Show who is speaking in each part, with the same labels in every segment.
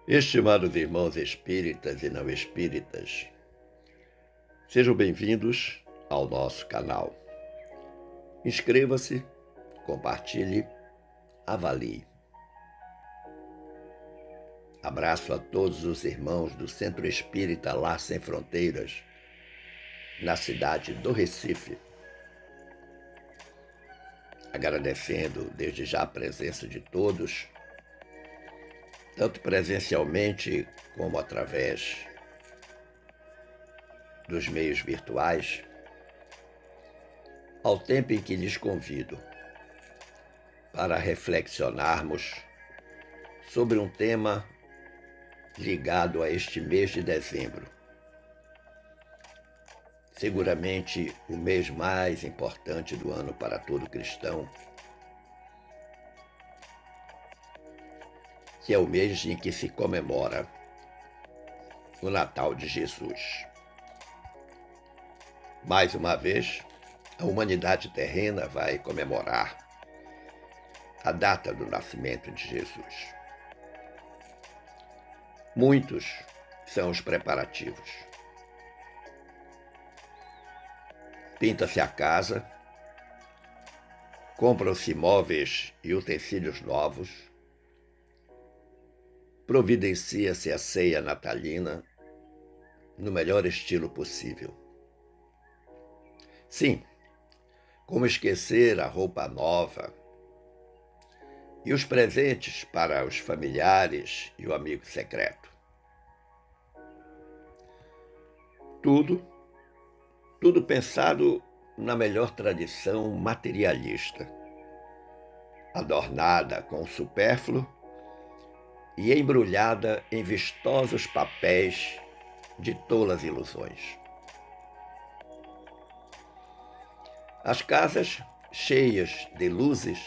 Speaker 1: Estimados irmãos espíritas e não espíritas, sejam bem-vindos ao nosso canal. Inscreva-se, compartilhe, avalie. Abraço a todos os irmãos do Centro Espírita Lar Sem Fronteiras, na cidade do Recife. Agradecendo desde já a presença de todos, tanto presencialmente como através dos meios virtuais, ao tempo em que lhes convido para reflexionarmos sobre um tema ligado a este mês de dezembro. Seguramente o mês mais importante do ano para todo cristão, que é o mês em que se comemora o Natal de Jesus. Mais uma vez, a humanidade terrena vai comemorar a data do nascimento de Jesus. Muitos são os preparativos. Pinta-se a casa, compram-se móveis e utensílios novos, providencia-se a ceia natalina no melhor estilo possível. Sim, como esquecer a roupa nova e os presentes para os familiares e o amigo secreto. Tudo pensado na melhor tradição materialista, adornada com o supérfluo e embrulhada em vistosos papéis de tolas ilusões. As casas, cheias de luzes,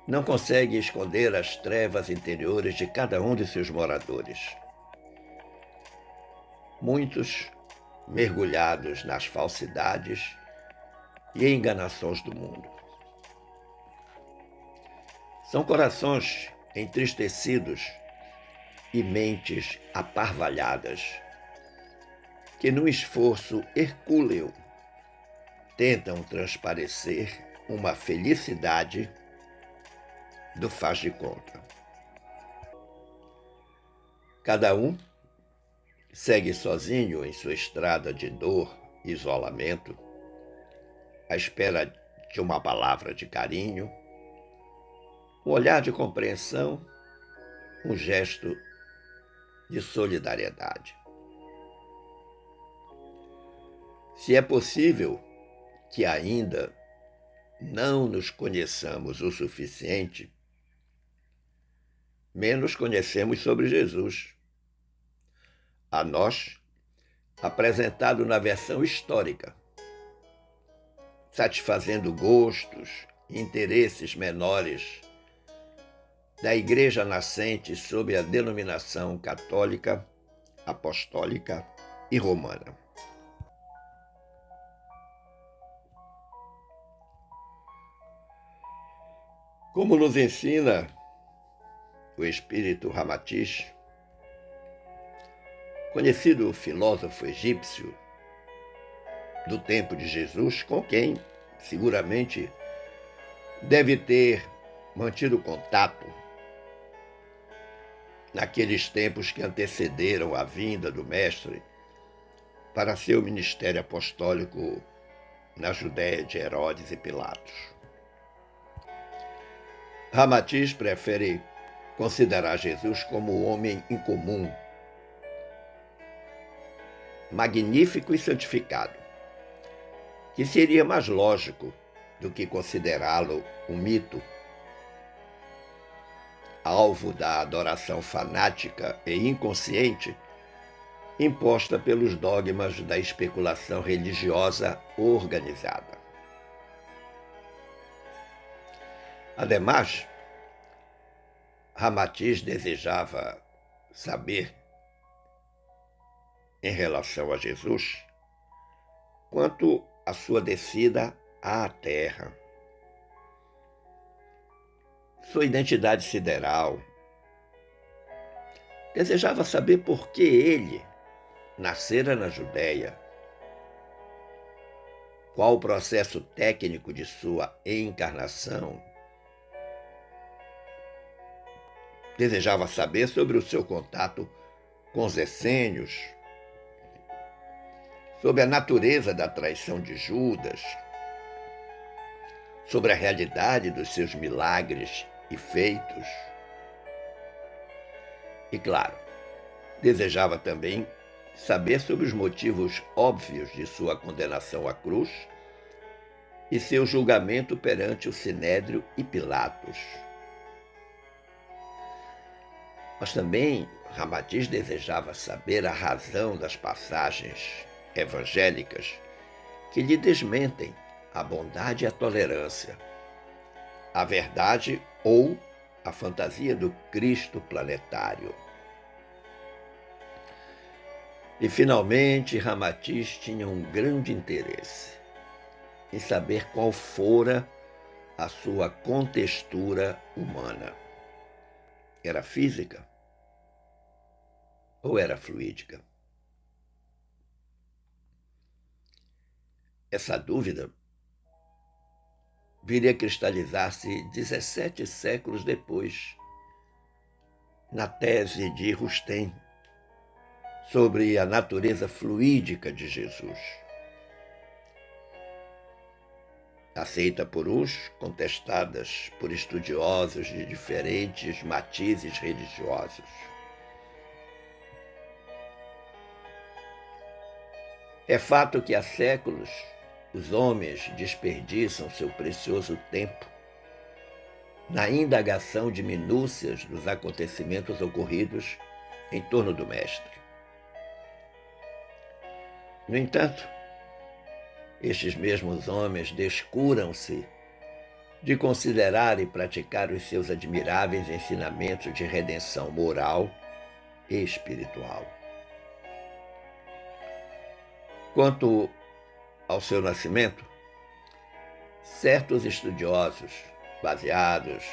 Speaker 1: não conseguem esconder as trevas interiores de cada um de seus moradores. Muitos mergulhados nas falsidades e enganações do mundo. São corações entristecidos e mentes aparvalhadas, que num esforço hercúleo tentam transparecer uma felicidade do faz de conta. Cada um segue sozinho em sua estrada de dor e isolamento, à espera de uma palavra de carinho, um olhar de compreensão, um gesto de solidariedade. Se é possível que ainda não nos conheçamos o suficiente, menos conhecemos sobre Jesus, a nós apresentado na versão histórica, satisfazendo gostos e interesses menores da Igreja nascente sob a denominação católica, apostólica e romana. Como nos ensina o espírito Ramatiz, conhecido filósofo egípcio do tempo de Jesus, com quem seguramente deve ter mantido contato naqueles tempos que antecederam a vinda do Mestre para seu ministério apostólico na Judéia de Herodes e Pilatos. Ramatiz prefere considerar Jesus como o homem incomum, magnífico e santificado, que seria mais lógico do que considerá-lo um mito, alvo da adoração fanática e inconsciente imposta pelos dogmas da especulação religiosa organizada. Ademais, Ramatiz desejava saber, em relação a Jesus, quanto à sua descida à Terra, sua identidade sideral, Desejava saber por que ele nascera na Judéia, qual o processo técnico de sua encarnação. Desejava saber sobre o seu contato com os essênios, sobre a natureza da traição de Judas, sobre a realidade dos seus milagres e feitos. E, claro, desejava também saber sobre os motivos óbvios de sua condenação à cruz e seu julgamento perante o Sinédrio e Pilatos. Mas também Ramatiz desejava saber a razão das passagens evangélicas que lhe desmentem a bondade e a tolerância, a verdade ou a fantasia do Cristo planetário. E, finalmente, Ramatiz tinha um grande interesse em saber qual fora a sua contextura humana. Era física ou era fluídica? Essa dúvida viria a cristalizar-se 17 séculos depois, na tese de Rustem sobre a natureza fluídica de Jesus, aceita por uns, contestadas por estudiosos de diferentes matizes religiosos. É fato que há séculos os homens desperdiçam seu precioso tempo na indagação de minúcias dos acontecimentos ocorridos em torno do Mestre. No entanto, estes mesmos homens descuram-se de considerar e praticar os seus admiráveis ensinamentos de redenção moral e espiritual. Quanto ao seu nascimento, certos estudiosos, baseados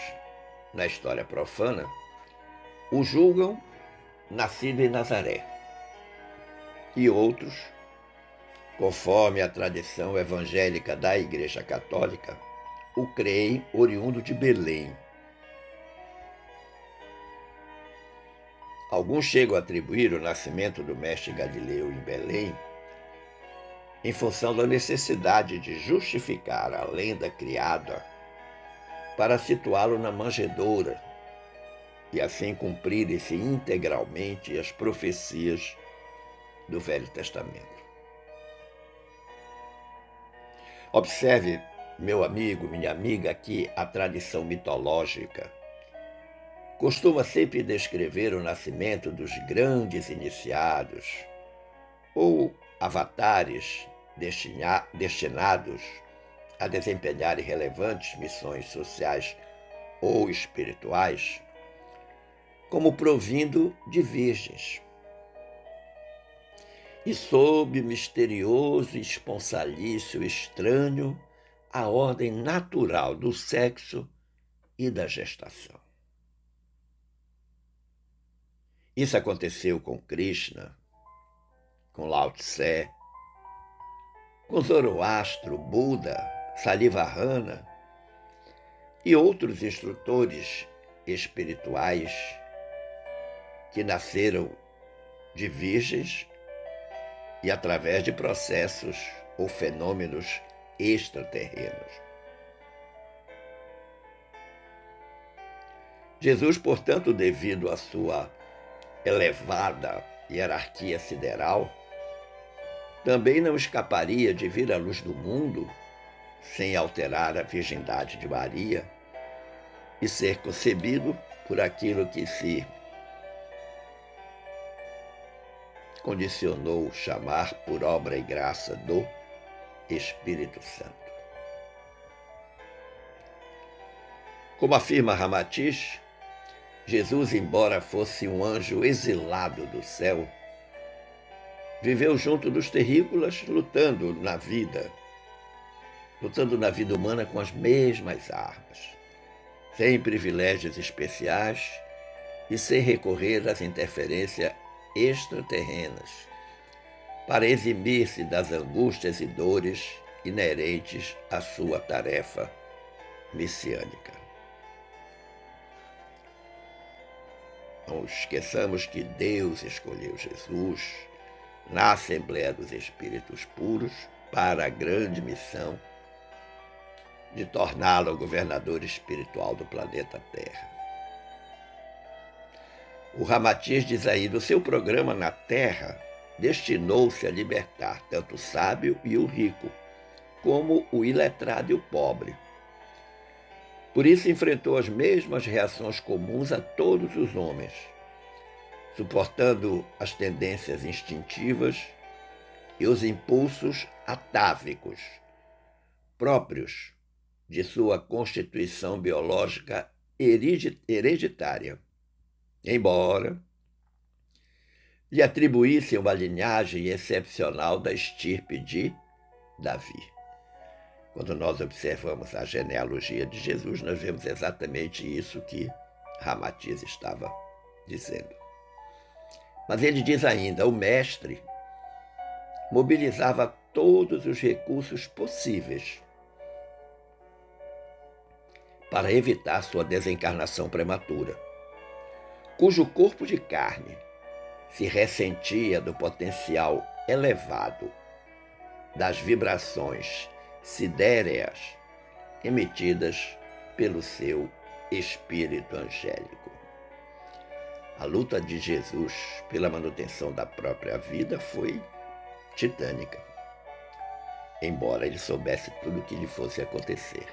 Speaker 1: na história profana, o julgam nascido em Nazaré, e outros, conforme a tradição evangélica da Igreja Católica, o creem oriundo de Belém. Alguns chegam a atribuir o nascimento do mestre Galileu em Belém em função da necessidade de justificar a lenda criada para situá-lo na manjedoura e assim cumprirem-se integralmente as profecias do Velho Testamento. Observe, meu amigo, minha amiga, que a tradição mitológica costuma sempre descrever o nascimento dos grandes iniciados ou avatares destinados a desempenharem relevantes missões sociais ou espirituais como provindo de virgens. E sob misterioso esponsalício estranho à ordem natural do sexo e da gestação. Isso aconteceu com Krishna, com Lao Tse, com Zoroastro, Buda, Salivahana e outros instrutores espirituais que nasceram de virgens e através de processos ou fenômenos extraterrenos. Jesus, portanto, devido à sua elevada hierarquia sideral, também não escaparia de vir à luz do mundo sem alterar a virgindade de Maria e ser concebido por aquilo que se condicionou chamar por obra e graça do Espírito Santo. Como afirma Ramatiz, Jesus, embora fosse um anjo exilado do céu, viveu junto dos terrícolas, lutando na vida humana com as mesmas armas, sem privilégios especiais e sem recorrer às interferências extraterrenas, para eximir-se das angústias e dores inerentes à sua tarefa messiânica. Não esqueçamos que Deus escolheu Jesus na Assembleia dos Espíritos Puros para a grande missão de torná-lo o governador espiritual do planeta Terra. O Ramatiz diz aí, do seu programa na Terra, destinou-se a libertar tanto o sábio e o rico, como o iletrado e o pobre. Por isso enfrentou as mesmas reações comuns a todos os homens, suportando as tendências instintivas e os impulsos atávicos, próprios de sua constituição biológica hereditária, embora lhe atribuíssem uma linhagem excepcional da estirpe de Davi. Quando nós observamos a genealogia de Jesus, nós vemos exatamente isso que Ramatiz estava dizendo. Mas ele diz ainda, o mestre mobilizava todos os recursos possíveis para evitar sua desencarnação prematura, cujo corpo de carne se ressentia do potencial elevado das vibrações sidéreas emitidas pelo seu espírito angélico. A luta de Jesus pela manutenção da própria vida foi titânica, embora ele soubesse tudo o que lhe fosse acontecer.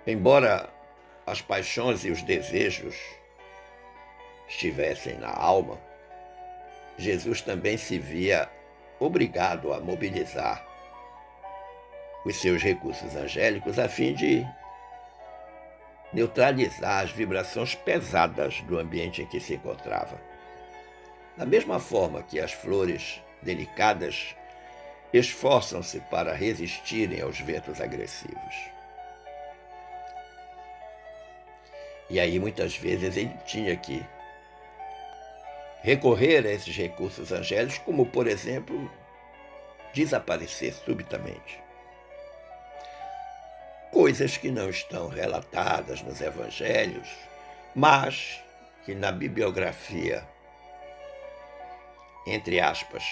Speaker 1: Embora as paixões e os desejos estivessem na alma, Jesus também se via obrigado a mobilizar os seus recursos angélicos a fim de neutralizar as vibrações pesadas do ambiente em que se encontrava. Da mesma forma que as flores delicadas esforçam-se para resistirem aos ventos agressivos. E aí, muitas vezes, ele tinha que recorrer a esses recursos angélicos, como, por exemplo, desaparecer subitamente. Coisas que não estão relatadas nos evangelhos, mas que na bibliografia, entre aspas,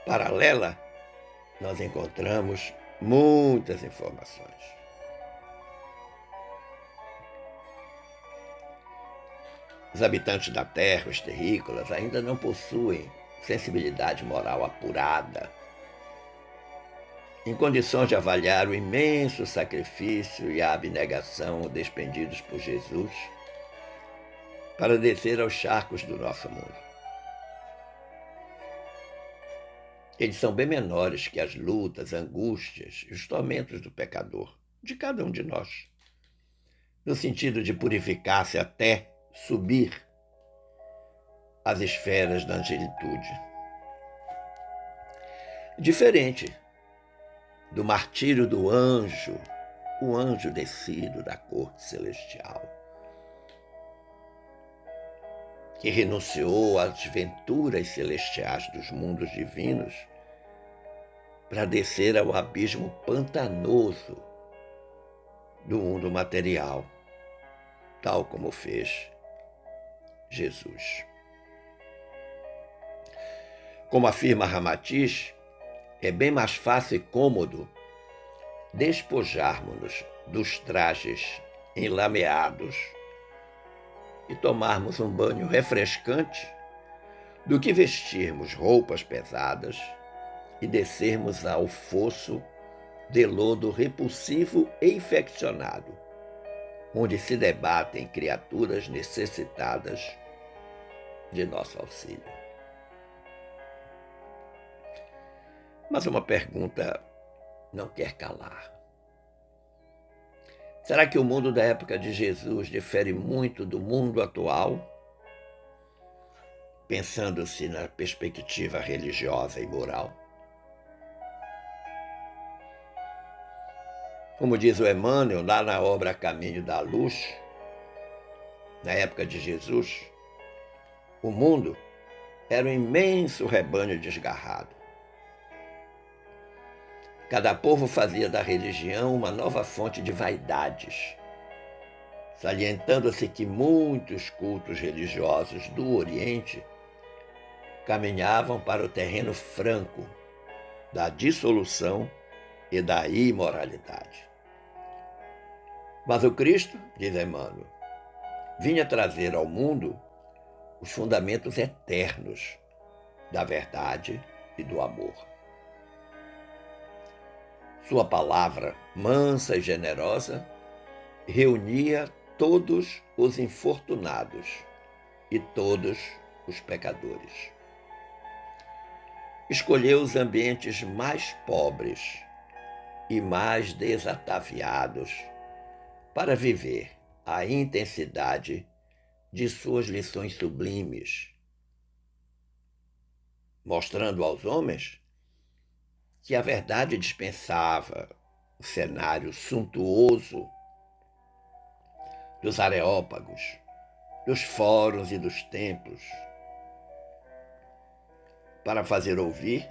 Speaker 1: paralela, nós encontramos muitas informações. Os habitantes da Terra, os terrícolas, ainda não possuem sensibilidade moral apurada, em condições de avaliar o imenso sacrifício e a abnegação despendidos por Jesus para descer aos charcos do nosso mundo. Eles são bem menores que as lutas, angústias e os tormentos do pecador, de cada um de nós, no sentido de purificar-se até subir às esferas da angelitude. Diferente do martírio do anjo, o anjo descido da corte celestial, que renunciou às venturas celestiais dos mundos divinos para descer ao abismo pantanoso do mundo material, tal como fez Jesus. Como afirma Ramatiz, é bem mais fácil e cômodo despojarmos-nos dos trajes enlameados e tomarmos um banho refrescante do que vestirmos roupas pesadas e descermos ao fosso de lodo repulsivo e infeccionado, onde se debatem criaturas necessitadas de nosso auxílio. Mas uma pergunta não quer calar. Será que o mundo da época de Jesus difere muito do mundo atual? Pensando-se na perspectiva religiosa e moral. Como diz o Emmanuel, lá na obra Caminho da Luz, na época de Jesus, o mundo era um imenso rebanho desgarrado. Cada povo fazia da religião uma nova fonte de vaidades, salientando-se que muitos cultos religiosos do Oriente caminhavam para o terreno franco da dissolução e da imoralidade. Mas o Cristo, diz Emmanuel, vinha trazer ao mundo os fundamentos eternos da verdade e do amor. Sua palavra, mansa e generosa, reunia todos os infortunados e todos os pecadores. Escolheu os ambientes mais pobres e mais desataviados para viver a intensidade de suas lições sublimes, mostrando aos homens que a verdade dispensava o cenário suntuoso dos areópagos, dos fóruns e dos templos, para fazer ouvir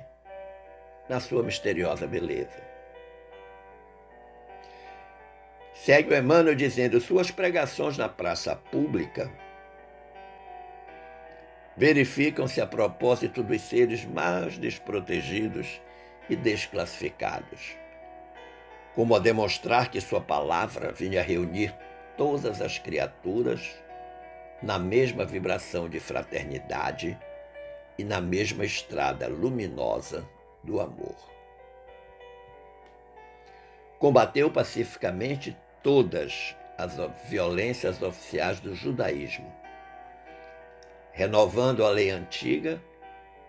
Speaker 1: na sua misteriosa beleza. Segue o Emmanuel dizendo: suas pregações na praça pública verificam-se a propósito dos seres mais desprotegidos e desclassificados, como a demonstrar que sua palavra vinha reunir todas as criaturas na mesma vibração de fraternidade e na mesma estrada luminosa do amor. Combateu pacificamente todas as violências oficiais do judaísmo, renovando a lei antiga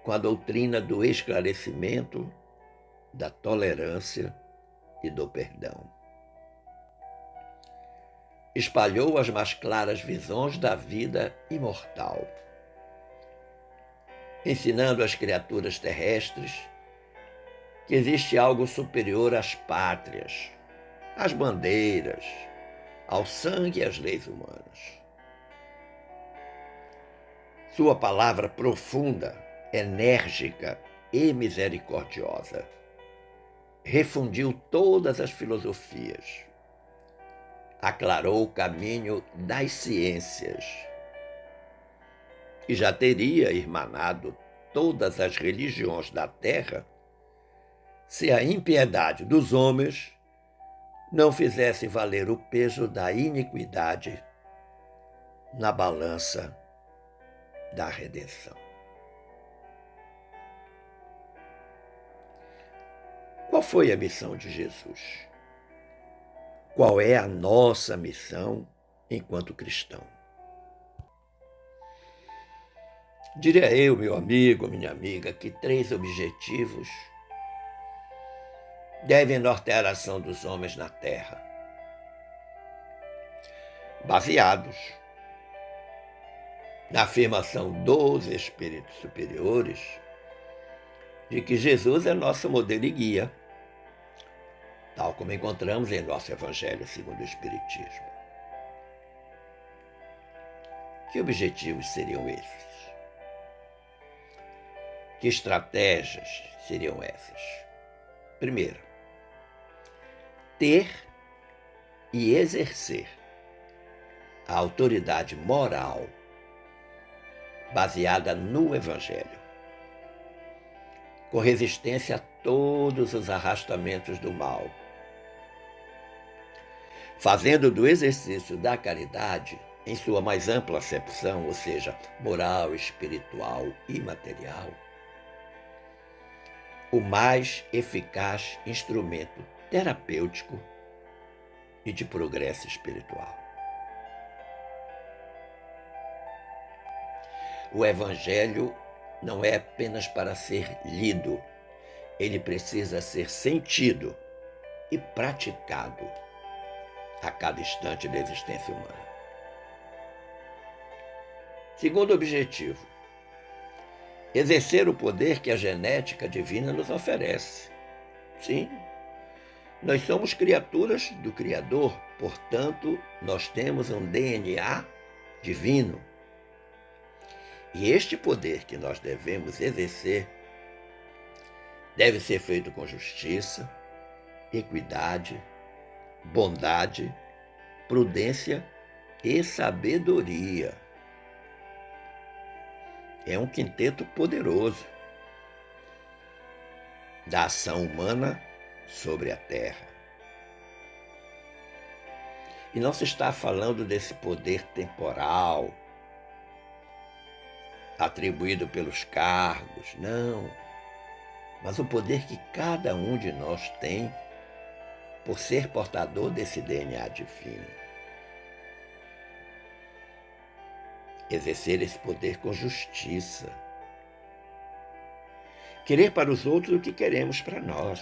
Speaker 1: com a doutrina do esclarecimento, da tolerância e do perdão. Espalhou as mais claras visões da vida imortal, ensinando às criaturas terrestres que existe algo superior às pátrias, às bandeiras, ao sangue e às leis humanas. Sua palavra profunda, enérgica e misericordiosa refundiu todas as filosofias, aclarou o caminho das ciências e já teria irmanado todas as religiões da terra se a impiedade dos homens não fizesse valer o peso da iniquidade na balança da redenção. Qual foi a missão de Jesus? Qual é a nossa missão enquanto cristão? Diria eu, meu amigo, minha amiga, que 3 objetivos devem nortear a ação dos homens na terra, baseados na afirmação dos espíritos superiores de que Jesus é nosso modelo e guia, tal como encontramos em nosso Evangelho segundo o Espiritismo. Que objetivos seriam esses? Que estratégias seriam essas? Primeiro, ter e exercer a autoridade moral baseada no Evangelho, com resistência a todos os arrastamentos do mal, fazendo do exercício da caridade, em sua mais ampla acepção, ou seja, moral, espiritual e material, o mais eficaz instrumento terapêutico e de progresso espiritual. O Evangelho não é apenas para ser lido, ele precisa ser sentido e praticado a cada instante da existência humana. Segundo objetivo, exercer o poder que a genética divina nos oferece. Sim, Nós somos criaturas do Criador, portanto, nós temos um DNA divino. E este poder que nós devemos exercer deve ser feito com justiça, equidade, bondade, prudência e sabedoria. É um quinteto poderoso da ação humana sobre a terra. E não se está falando desse poder temporal, atribuído pelos cargos, não. Mas o poder que cada um de nós tem por ser portador desse DNA divino. Exercer esse poder com justiça. Querer para os outros o que queremos para nós.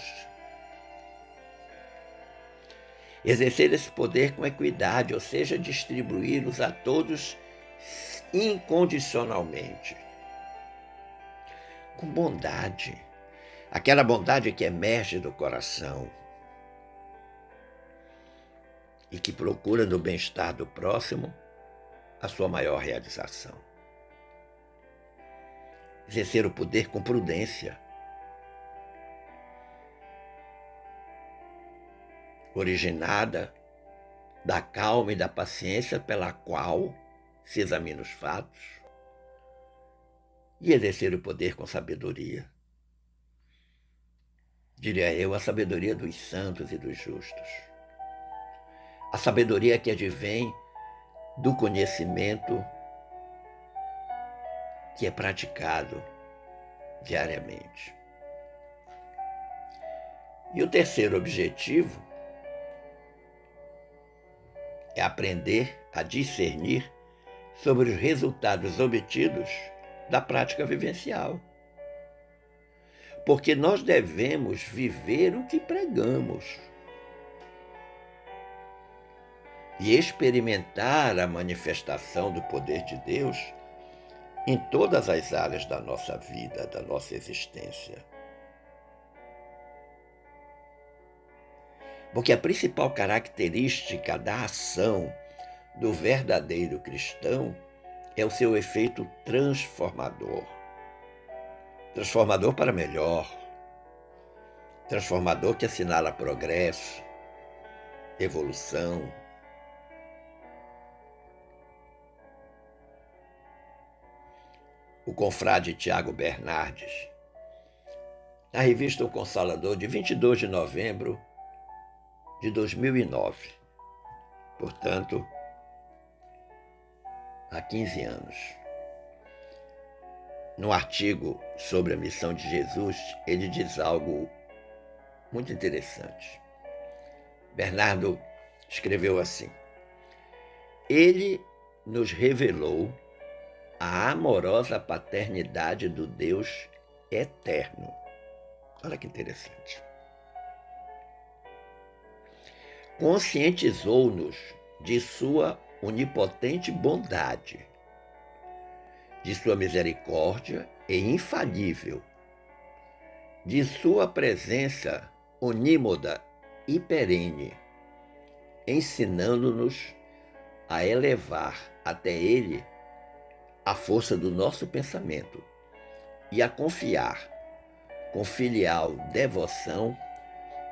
Speaker 1: Exercer esse poder com equidade, ou seja, distribuí-los a todos incondicionalmente. Com bondade. Aquela bondade que emerge do coração e que procura no bem-estar do próximo a sua maior realização. Exercer o poder com prudência, originada da calma e da paciência pela qual se examina os fatos, e exercer o poder com sabedoria. Diria eu, a sabedoria dos santos e dos justos. A sabedoria que advém do conhecimento que é praticado diariamente. E o terceiro objetivo é aprender a discernir sobre os resultados obtidos da prática vivencial. Porque nós devemos viver o que pregamos e experimentar a manifestação do poder de Deus em todas as áreas da nossa vida, da nossa existência. Porque a principal característica da ação do verdadeiro cristão é o seu efeito transformador. Transformador para melhor. Transformador que assinala progresso, evolução. O confrade Tiago Bernardes, na revista O Consolador, de 22 de novembro de 2009, portanto, há 15 anos. No artigo sobre a missão de Jesus, ele diz algo muito interessante. Bernardo escreveu assim: ele nos revelou a amorosa paternidade do Deus eterno. Olha que interessante. Conscientizou-nos de sua onipotente bondade, de sua misericórdia e infalível, de sua presença onímoda e perene, ensinando-nos a elevar até Ele a força do nosso pensamento e a confiar com filial devoção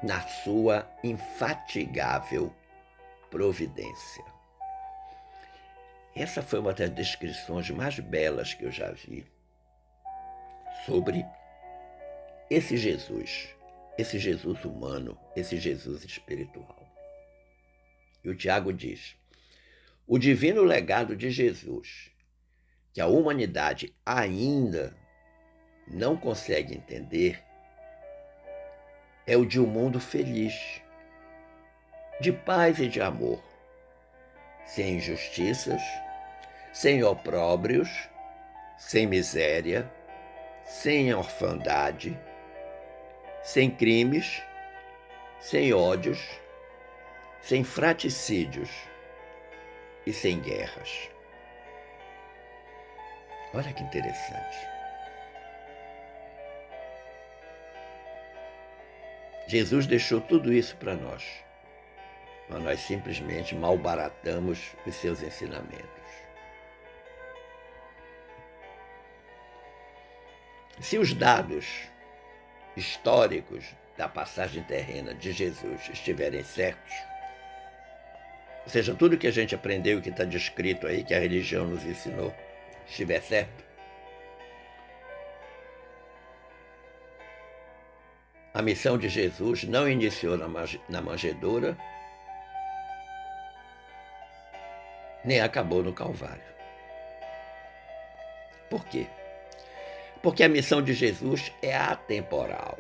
Speaker 1: na sua infatigável providência. Essa foi uma das descrições mais belas que eu já vi sobre esse Jesus humano, esse Jesus espiritual. E o Tiago diz: o divino legado de Jesus, que a humanidade ainda não consegue entender, é o de um mundo feliz, de paz e de amor, sem injustiças, sem opróbrios, sem miséria, sem orfandade, sem crimes, sem ódios, sem fratricídios e sem guerras. Olha que interessante. Jesus deixou tudo isso para nós, mas nós simplesmente malbaratamos os seus ensinamentos. Se os dados históricos da passagem terrena de Jesus estiverem certos, ou seja, tudo que a gente aprendeu, que está descrito aí, que a religião nos ensinou, estiver certo, a missão de Jesus não iniciou na manjedoura, nem acabou no Calvário. Por quê? Porque a missão de Jesus é atemporal.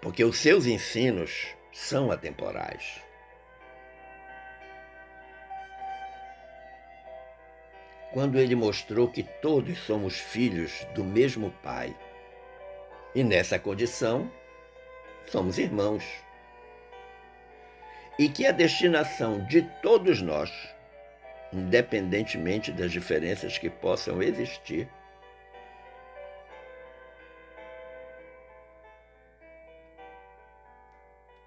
Speaker 1: Porque os seus ensinos são atemporais. Quando ele mostrou que todos somos filhos do mesmo Pai, e nessa condição, somos irmãos. E que a destinação de todos nós, independentemente das diferenças que possam existir,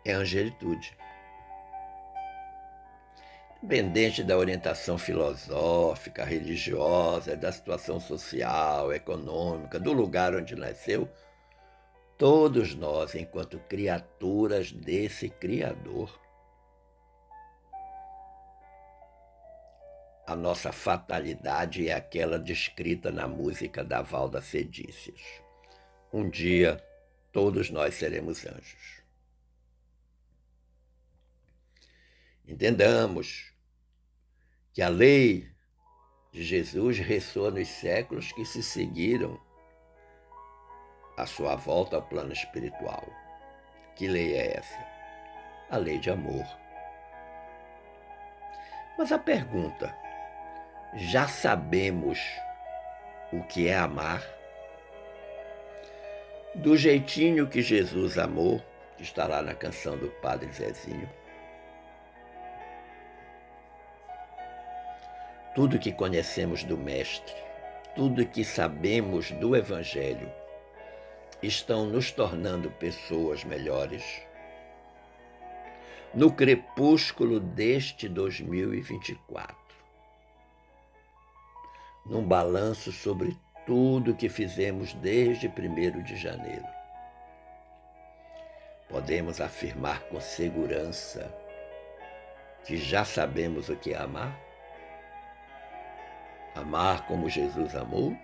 Speaker 1: é a angelitude. Independente da orientação filosófica, religiosa, da situação social, econômica, do lugar onde nasceu, todos nós, enquanto criaturas desse Criador, a nossa fatalidade é aquela descrita na música da Valda Cedícias. Um dia, todos nós seremos anjos. Entendamos que a lei de Jesus ressoa nos séculos que se seguiram à sua volta ao plano espiritual. Que lei é essa? A lei de amor. Mas a pergunta, já sabemos o que é amar? Do jeitinho que Jesus amou, que está lá na canção do Padre Zezinho. Tudo que conhecemos do Mestre, tudo que sabemos do Evangelho, estão nos tornando pessoas melhores. No crepúsculo deste 2024, num balanço sobre tudo que fizemos desde 1º de janeiro, podemos afirmar com segurança que já sabemos o que é amar? Amar como Jesus amou?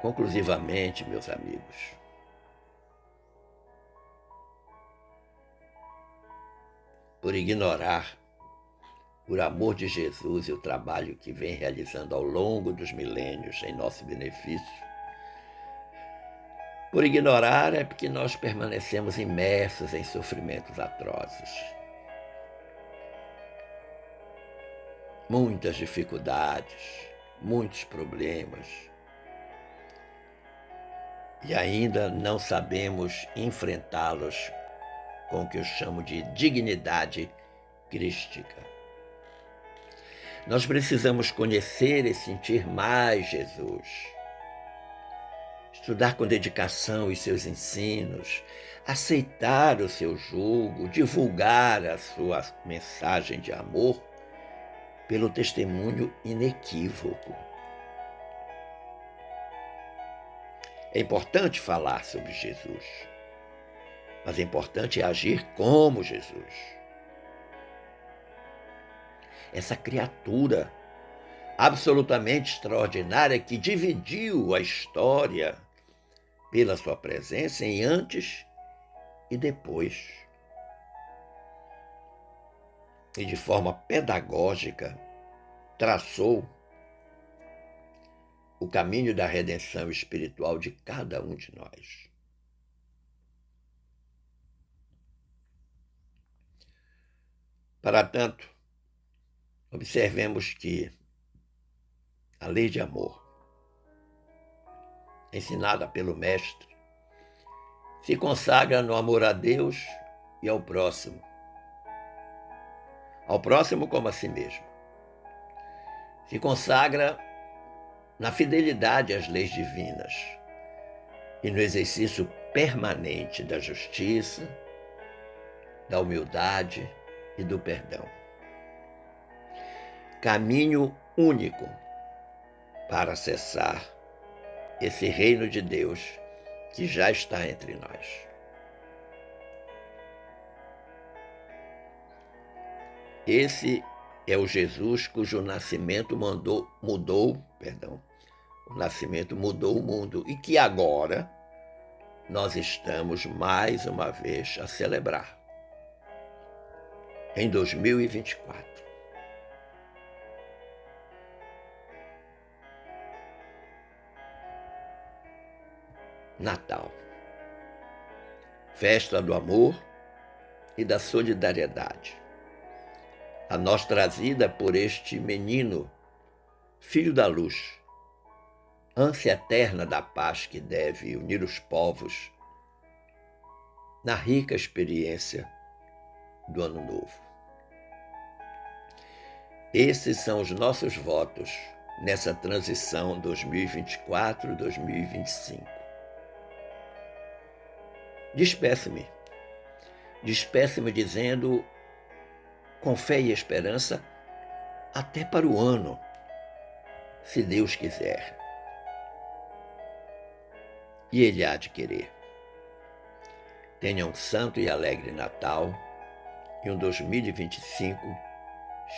Speaker 1: Conclusivamente, meus amigos, por ignorar o amor de Jesus e o trabalho que vem realizando ao longo dos milênios em nosso benefício, por ignorar é porque nós permanecemos imersos em sofrimentos atrozes. Muitas dificuldades, muitos problemas. E ainda não sabemos enfrentá-los com o que eu chamo de dignidade crística. Nós precisamos conhecer e sentir mais Jesus. Estudar com dedicação os seus ensinos, aceitar o seu jugo, divulgar a sua mensagem de amor pelo testemunho inequívoco. É importante falar sobre Jesus, mas é importante agir como Jesus. Essa criatura absolutamente extraordinária que dividiu a história pela sua presença em antes e depois. E de forma pedagógica traçou o caminho da redenção espiritual de cada um de nós. Para tanto, observemos que a lei de amor, ensinada pelo Mestre, se consagra no amor a Deus e ao próximo como a si mesmo. se consagra na fidelidade às leis divinas e no exercício permanente da justiça, da humildade e do perdão. Caminho único para acessar esse reino de Deus que já está entre nós. Esse é o Jesus cujo nascimento o nascimento mudou o mundo e que agora nós estamos mais uma vez a celebrar. Em 2024. Natal. Festa do amor e da solidariedade. A nós trazida por este menino, filho da luz, ânsia eterna da paz que deve unir os povos na rica experiência do Ano Novo. Esses são os nossos votos nessa transição 2024-2025. Despeço-me dizendo, com fé e esperança, até para o ano, se Deus quiser. E Ele há de querer. Tenha um santo e alegre Natal e um 2025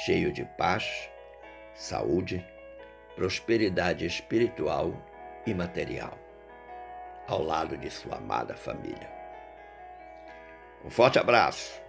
Speaker 1: cheio de paz, saúde, prosperidade espiritual e material, ao lado de sua amada família. Um forte abraço!